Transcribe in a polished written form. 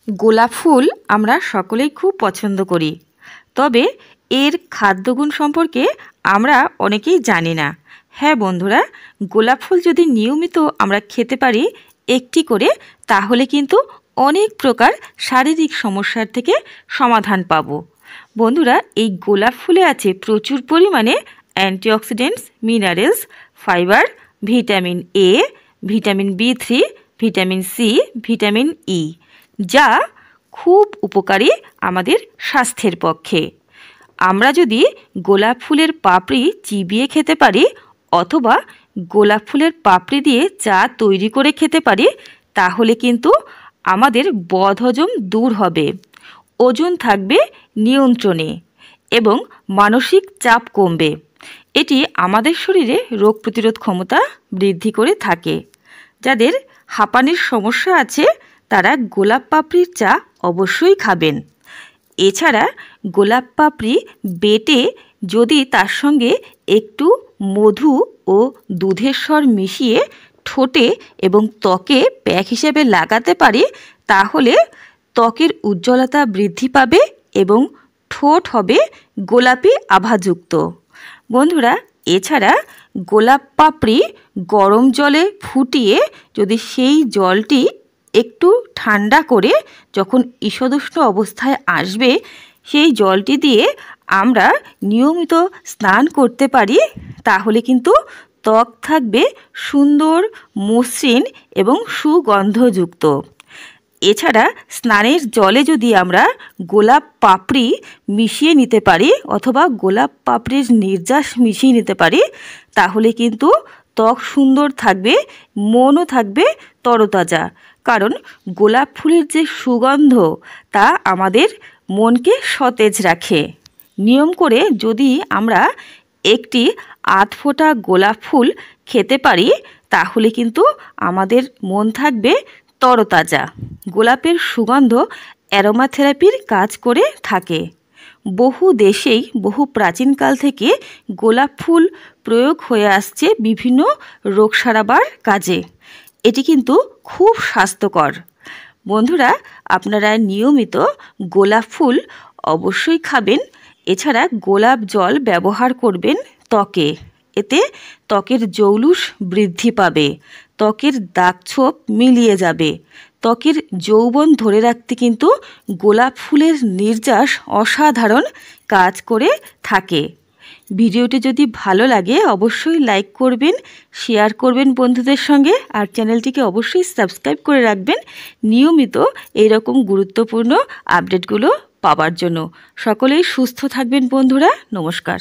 গোলাপ ফুল আমরা সকলেই খুব পছন্দ করি, তবে এর খাদ্যগুণ সম্পর্কে আমরা অনেকেই জানি না। হ্যাঁ বন্ধুরা, গোলাপ ফুল যদি নিয়মিত আমরা খেতে পারি একটি করে, তাহলে কিন্তু অনেক প্রকার শারীরিক সমস্যার থেকে সমাধান পাব। বন্ধুরা, এই গোলাপ ফুলে আছে প্রচুর পরিমাণে antioxidants, minerals, fibre, vitamin A, vitamin বি3, ভিটামিন সি, ভিটামিন ই, যা খুব উপকারী আমাদের স্বাস্থ্যের পক্ষে। আমরা যদি গোলাপ ফুলের পাপড়ি চিবিয়ে খেতে পারি অথবা গোলাপ ফুলের পাপড়ি দিয়ে চা তৈরি করে খেতে পারি, তাহলে কিন্তু আমাদের বদহজম দূর হবে, ওজন থাকবে নিয়ন্ত্রণে এবং মানসিক চাপ কমবে। এটি আমাদের শরীরে রোগ প্রতিরোধ ক্ষমতা বৃদ্ধি করে থাকে। যাদের হাঁপানির সমস্যা আছে তারা গোলাপ পাপড়ির চা অবশ্যই খাবেন। এছাড়া গোলাপ পাপড়ি বেটে যদি তার সঙ্গে একটু মধু ও দুধের স্বর মিশিয়ে ঠোঁটে এবং ত্বকে প্যাক হিসেবে লাগাতে পারি, তাহলে ত্বকের উজ্জ্বলতা বৃদ্ধি পাবে এবং ঠোঁট হবে গোলাপি আভাযুক্ত। বন্ধুরা, এছাড়া গোলাপ পাপড়ি গরম জলে ফুটিয়ে যদি সেই জলটি একটু ঠান্ডা করে যখন ঈষদুষ্ণ অবস্থায় আসবে, সেই জলটি দিয়ে আমরা নিয়মিত স্নান করতে পারি, তাহলে কিন্তু ত্বক থাকবে সুন্দর, মসৃণ এবং সুগন্ধযুক্ত। এছাড়া স্নানের জলে যদি আমরা গোলাপ পাপড়ি মিশিয়ে নিতে পারি অথবা গোলাপ পাপড়ির নির্যাস মিশিয়ে নিতে পারি, তাহলে কিন্তু ত্বক সুন্দর থাকবে, মনও থাকবে তরতাজা। কারণ গোলাপ ফুলের যে সুগন্ধ তা আমাদের মনকে সতেজ রাখে। নিয়ম করে যদি আমরা একটি আধফোঁটা গোলাপ ফুল খেতে পারি, তাহলে কিন্তু আমাদের মন থাকবে তরতাজা। গোলাপের সুগন্ধ অ্যারোমা থেরাপির কাজ করে থাকে। বহু দেশেই বহু প্রাচীনকাল থেকে গোলাপ ফুল প্রয়োগ হয়ে আসছে বিভিন্ন রোগ সারাবার কাজে। এটি কিন্তু খুব স্বাস্থ্যকর। বন্ধুরা, আপনারা নিয়মিত গোলাপ ফুল অবশ্যই খাবেন। এছাড়া গোলাপ জল ব্যবহার করবেন ত্বকে, এতে ত্বকের জৌলুস বৃদ্ধি পাবে, ত্বকের দাগছোপ মিলিয়ে যাবে। ত্বকের যৌবন ধরে রাখতে কিন্তু গোলাপ ফুলের নির্যাস অসাধারণ কাজ করে থাকে। ভিডিওটি যদি ভালো লাগে অবশ্যই লাইক করবেন, শেয়ার করবেন বন্ধুদের সঙ্গে, আর চ্যানেলটিকে অবশ্যই সাবস্ক্রাইব করে রাখবেন নিয়মিত এইরকম গুরুত্বপূর্ণ আপডেটগুলো পাওয়ার জন্য। সকলেই সুস্থ থাকবেন বন্ধুরা। নমস্কার।